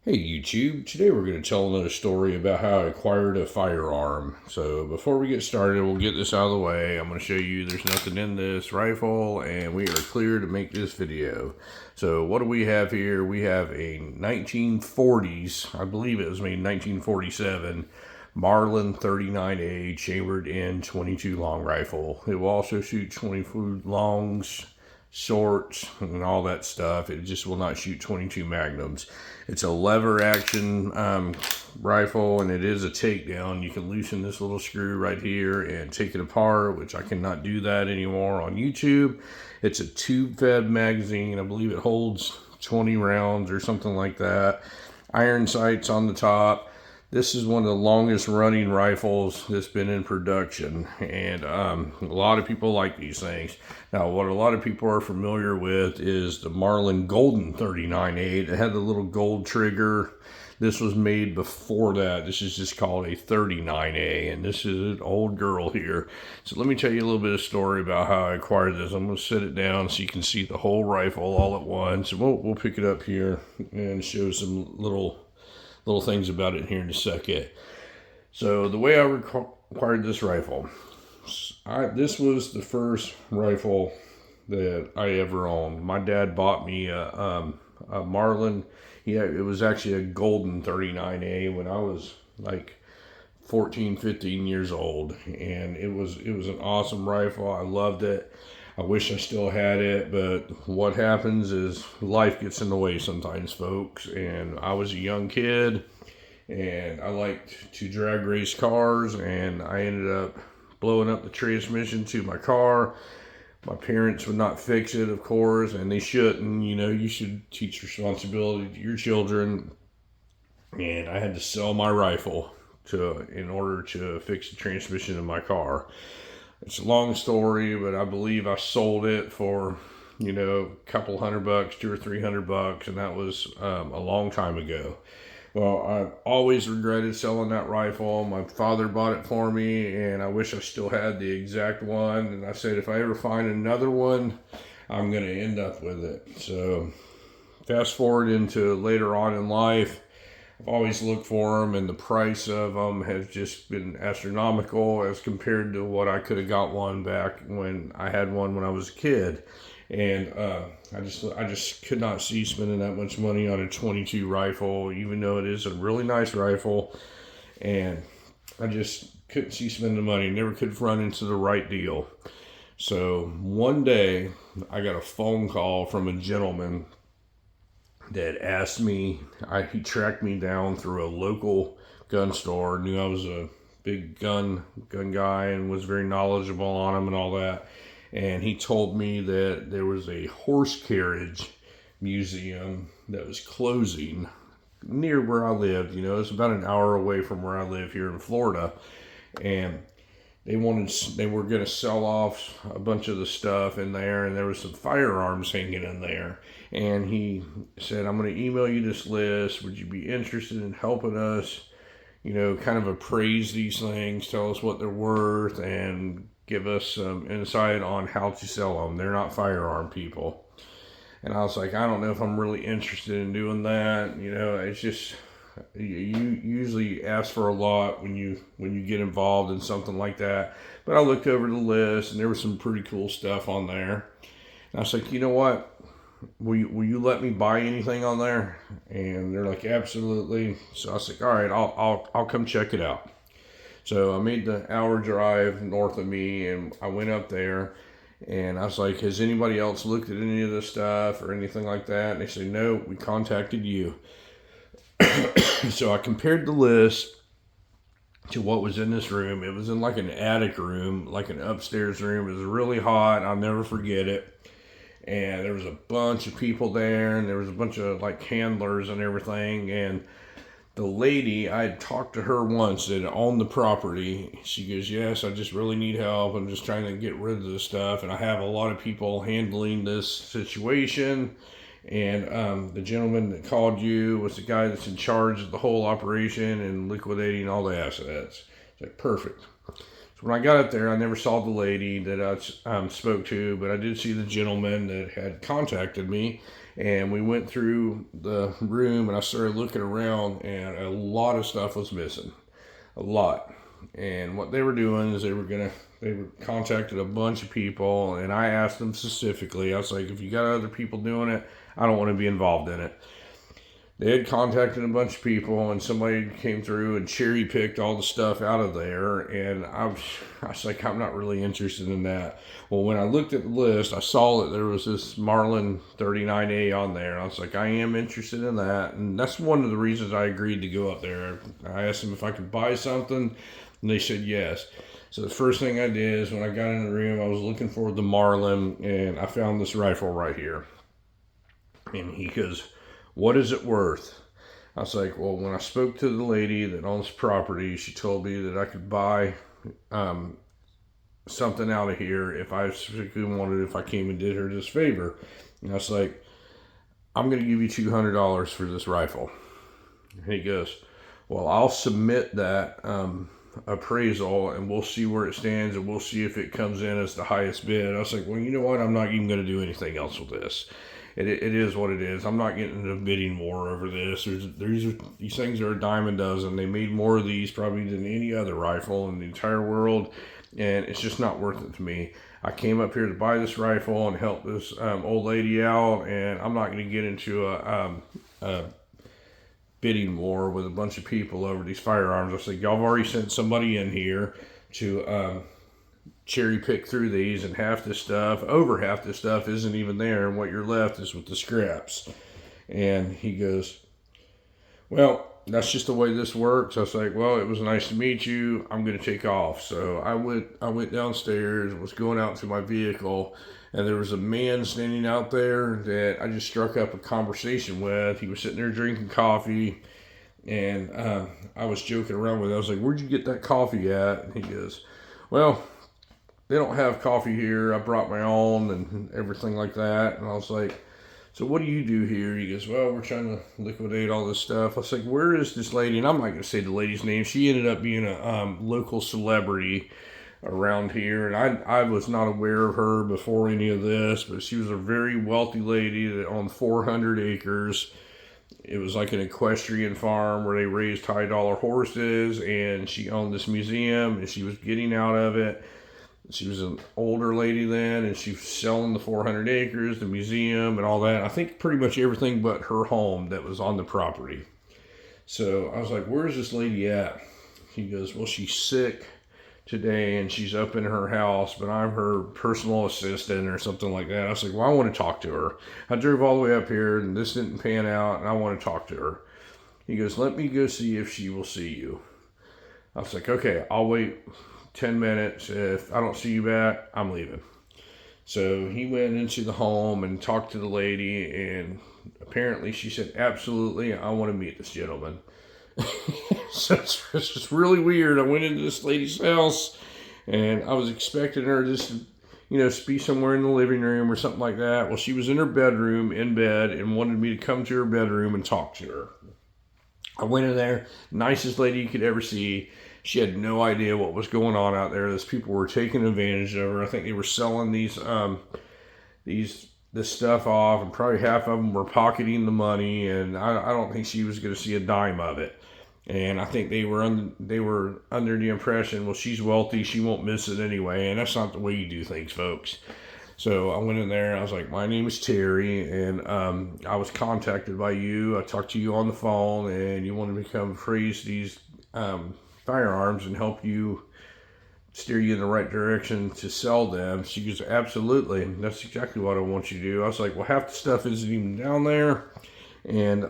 Hey YouTube, today we're going to tell another story about how I acquired a firearm. So before we get started, we'll get this out of the way. I'm going to show you there's nothing in this rifle and we are clear to make this video. So what do we have here? We have a 1940s, I believe it was made in 1947, MARLIN 39A chambered in 22 long rifle. It will also shoot 22 longs, shorts, and all that stuff. It just will not shoot 22 magnums. It's a lever action rifle, and it is a takedown. You can loosen this little screw right here and take it apart, which I cannot do that anymore on YouTube. It's a tube fed magazine. I believe it holds 20 rounds or something like that. Iron sights on the top. This is one of the longest running rifles that's been in production, and a lot of people like these things. Now, what a lot of people are familiar with is the Marlin Golden 39A. It had the little gold trigger. This was made before that. This is just called a 39A, and this is an old girl here. So let me tell you a little bit of story about how I acquired this. I'm going to set it down so you can see the whole rifle all at once. And we'll pick it up here and show some little things about it here in a second. So the way I acquired this rifle, this was the first rifle that I ever owned. My dad bought me a Marlin. It was actually a Golden 39A when I was like 14, 15 years old, and it was an awesome rifle. I loved it. I wish I still had it, but what happens is life gets in the way sometimes, folks. And I was a young kid, and I liked to drag race cars, and I ended up blowing up the transmission to my car. My parents would not fix it, of course, and they shouldn't. You know, you should teach responsibility to your children. And I had to sell my rifle in order to fix the transmission in my car. It's a long story, but I believe I sold it for, a couple $100, $200 or $300, and that was a long time ago. Well, I've always regretted selling that rifle. My father bought it for me, and I wish I still had the exact one. And I said, if I ever find another one, I'm going to end up with it. So fast forward into later on in life, I've always looked for them, and the price of them has just been astronomical as compared to what I could have got one back when I had one when I was a kid. And I just could not see spending that much money on a 22 rifle, even though it is a really nice rifle. And I just couldn't see spending the money. Never could run into the right deal. So one day I got a phone call from a gentleman that asked me, he tracked me down through a local gun store, knew I was a big gun guy and was very knowledgeable on them and all that. And he told me that there was a horse carriage museum that was closing near where I lived. It's about an hour away from where I live here in Florida. And they were going to sell off a bunch of the stuff in there, and there was some firearms hanging in there. And he said, I'm going to email you this list. Would you be interested in helping us, kind of appraise these things, tell us what they're worth, and give us some insight on how to sell them. They're not firearm people. And I was like, I don't know if I'm really interested in doing that. It's just, you usually ask for a lot when you get involved in something like that. But I looked over the list, and there was some pretty cool stuff on there. And I was like, you know what? Will you let me buy anything on there? And they're like, absolutely. So I was like, all right, I'll come check it out. So I made the hour drive north of me, and I went up there, and I was like, has anybody else looked at any of this stuff or anything like that? And they said, no, we contacted you. So I compared the list to what was in this room. It was in like an attic room, like an upstairs room. It was really hot. I'll never forget it. And there was a bunch of people there, and there was a bunch of like handlers and everything. And the lady, I had talked to her once that owned the property. She goes, yes, I just really need help. I'm just trying to get rid of this stuff, and I have a lot of people handling this situation. And the gentleman that called you was the guy that's in charge of the whole operation and liquidating all the assets. It's like, perfect. So when I got up there, I never saw the lady that I spoke to, but I did see the gentleman that had contacted me. And we went through the room and I started looking around and a lot of stuff was missing. A lot. And what they were doing is they were contacted a bunch of people, and I asked them specifically, I was like, if you got other people doing it, I don't want to be involved in it. They had contacted a bunch of people, and somebody came through and cherry picked all the stuff out of there. And I was like, I'm not really interested in that. Well, when I looked at the list, I saw that there was this Marlin 39A on there. I was like, I am interested in that. And that's one of the reasons I agreed to go up there. I asked them if I could buy something, and they said yes. So the first thing I did is when I got in the room, I was looking for the Marlin, and I found this rifle right here. And he goes, what is it worth? I was like, well, when I spoke to the lady that owns property, she told me that I could buy something out of here if I specifically wanted, if I came and did her this favor. And I was like, I'm going to give you $200 for this rifle. And he goes, well, I'll submit that appraisal and we'll see where it stands and we'll see if it comes in as the highest bid. I was like, well, you know what? I'm not even going to do anything else with this. It is what it is. I'm not getting into a bidding war over this. These things are a dime a dozen. They made more of these probably than any other rifle in the entire world, and it's just not worth it to me. I came up here to buy this rifle and help this old lady out, and I'm not going to get into a bidding war with a bunch of people over these firearms. I said, y'all have already sent somebody in here to cherry pick through these, and over half this stuff isn't even there, and what you're left is with the scraps. And he goes, well, that's just the way this works. I was like, well, it was nice to meet you. I'm going to take off. So I went downstairs, was going out to my vehicle, and there was a man standing out there that I just struck up a conversation with. He was sitting there drinking coffee, and I was joking around with him. I was like, where'd you get that coffee at? And he goes, well, they don't have coffee here. I brought my own and everything like that. And I was like, so what do you do here? He goes, well, we're trying to liquidate all this stuff. I was like, where is this lady? And I'm not going to say the lady's name. She ended up being a local celebrity around here. And I was not aware of her before any of this, but she was a very wealthy lady that owned 400 acres. It was like an equestrian farm where they raised high dollar horses, and she owned this museum, and she was getting out of it. She was an older lady then, and she was selling the 400 acres, the museum, and all that. I think pretty much everything but her home that was on the property. So I was like, where's this lady at? He goes, well, she's sick today, and she's up in her house, but I'm her personal assistant or something like that. I was like, well, I want to talk to her. I drove all the way up here, and this didn't pan out, and I want to talk to her. He goes, let me go see if she will see you. I was like, okay, I'll wait 10 minutes. If I don't see you back, I'm leaving. So he went into the home and talked to the lady, and apparently she said, absolutely, I want to meet this gentleman. So it's just really weird. I went into this lady's house, and I was expecting her just to be somewhere in the living room or something like that. Well, she was in her bedroom, in bed, and wanted me to come to her bedroom and talk to her. I went in there, nicest lady you could ever see. She had no idea what was going on out there. These people were taking advantage of her. I think they were selling this stuff off, and probably half of them were pocketing the money, and I don't think she was going to see a dime of it. And I think they were under the impression, well, she's wealthy, she won't miss it anyway, and that's not the way you do things, folks. So I went in there, and I was like, my name is Terry, and I was contacted by you. I talked to you on the phone, and you wanted me to come appraise these firearms and help you steer you in the right direction to sell them. She goes, absolutely, that's exactly what I want you to do. I was like, well, half the stuff isn't even down there, and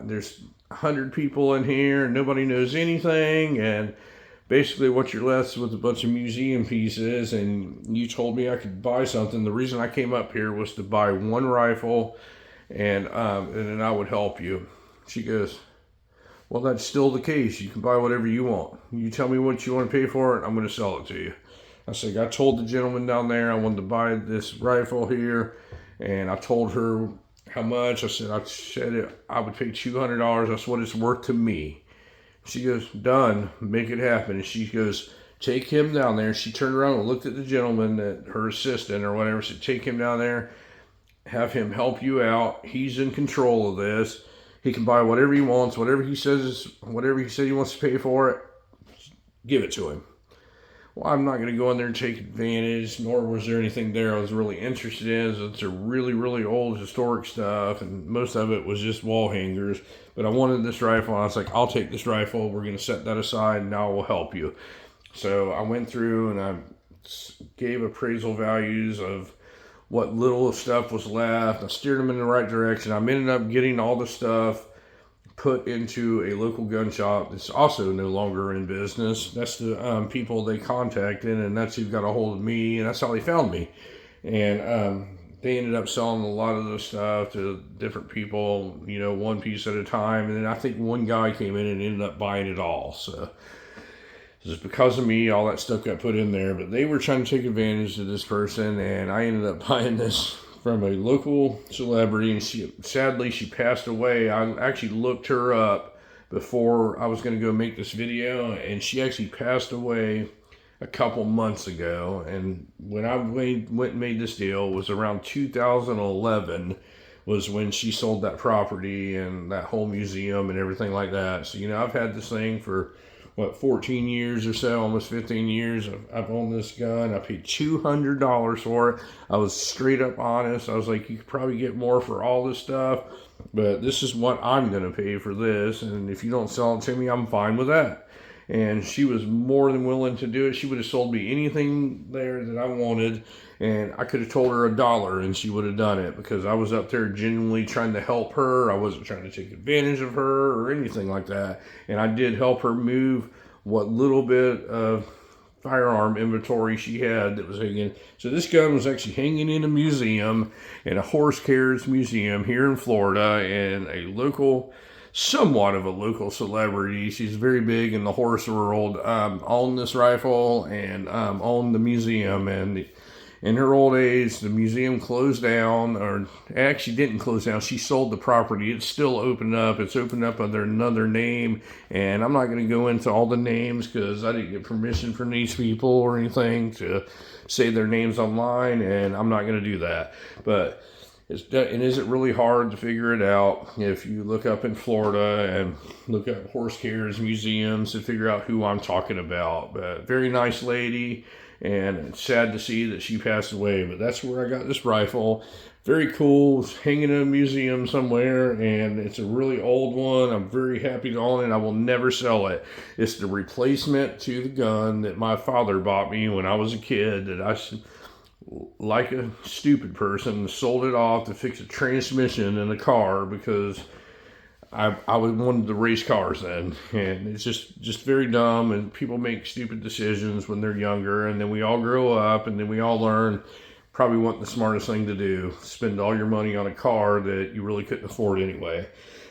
there's 100 people in here, and nobody knows anything, and basically what you're left with a bunch of museum pieces, and you told me I could buy something. The reason I came up here was to buy one rifle, and then I would help you. She goes, well, that's still the case. You can buy whatever you want. You tell me what you want to pay for it, I'm going to sell it to you. I said, I told the gentleman down there I wanted to buy this rifle here, and I told her how much. I said I would pay $200. That's what it's worth to me. She goes, done, make it happen. And she goes, take him down there. She turned around and looked at the gentleman, her assistant or whatever, said, take him down there, have him help you out. He's in control of this. He can buy whatever he wants, whatever he says he wants to pay for it, give it to him. Well, I'm not going to go in there and take advantage, nor was there anything there I was really interested in. It's a really, really old historic stuff, and most of it was just wall hangers. But I wanted this rifle, and I was like, I'll take this rifle. We're going to set that aside, and I will help you. So I went through, and I gave appraisal values of what little stuff was left. I steered them in the right direction. I ended up getting all the stuff put into a local gun shop that's also no longer in business. That's the people they contacted, and that's who got a hold of me, and that's how they found me. And they ended up selling a lot of the stuff to different people, you know, one piece at a time. And then I think one guy came in and ended up buying it all. So it's because of me, all that stuff got put in there. But they were trying to take advantage of this person, and I ended up buying this from a local celebrity, and sadly she passed away. I actually looked her up before I was going to go make this video, and she actually passed away a couple months ago. And when I went and made this deal, it was around 2011 was when she sold that property and that whole museum and everything like that. So, you know, I've had this thing for 14 years or so, almost 15 years. I've owned this gun. I paid $200 for it. I was straight up honest. I was like, you could probably get more for all this stuff, but this is what I'm going to pay for this. And if you don't sell it to me, I'm fine with that. And she was more than willing to do it. She would have sold me anything there that I wanted, and I could have told her $1 and she would have done it, because I was up there genuinely trying to help her. I wasn't trying to take advantage of her or anything like that. And I did help her move what little bit of firearm inventory she had that was hanging. So this gun was actually hanging in a museum, in a horse carriage museum here in Florida, and a local, somewhat of a local celebrity, she's very big in the horse world, owned this rifle and owned the museum. And in her old age, the museum closed down, or actually didn't close down. She sold the property. It's still open up. It's opened up under another name, and I'm not going to go into all the names because I didn't get permission from these people or anything to say their names online, and I'm not going to do that. But is it really hard to figure it out if you look up in Florida and look up horse carriage museums to figure out who I'm talking about. But very nice lady, and it's sad to see that she passed away. But that's where I got this rifle. Very cool. It's hanging in a museum somewhere, and it's a really old one. I'm very happy to own it. I will never sell it. It's the replacement to the gun that my father bought me when I was a kid, that I, like a stupid person, sold it off to fix a transmission in a car, because I wanted to race cars then. And it's just very dumb, and people make stupid decisions when they're younger, and then we all grow up, and then we all learn probably what the smartest thing to do, spend all your money on a car that you really couldn't afford anyway.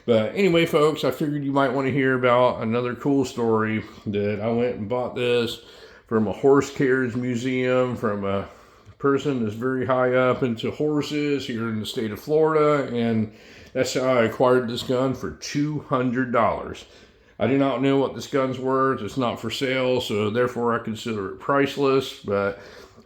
But anyway, folks, I figured you might want to hear about another cool story that I went and bought this from a horse carriage museum, from a person that's very high up into horses here in the state of Florida, and that's how I acquired this gun for $200. I do not know what this gun's worth. It's not for sale, so therefore I consider it priceless. But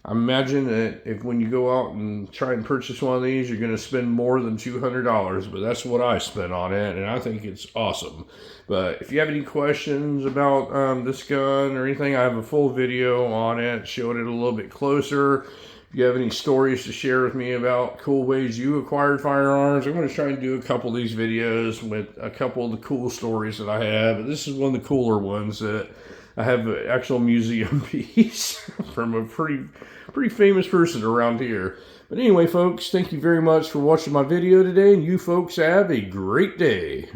I imagine that if when you go out and try and purchase one of these, you're going to spend more than $200, but that's what I spent on it, and I think it's awesome. But if you have any questions about this gun or anything, I have a full video on it, showing it a little bit closer. If you have any stories to share with me about cool ways you acquired firearms, I'm going to try and do a couple of these videos with a couple of the cool stories that I have. But this is one of the cooler ones that I have an actual museum piece from a pretty famous person around here. But anyway, folks, thank you very much for watching my video today, and you folks have a great day.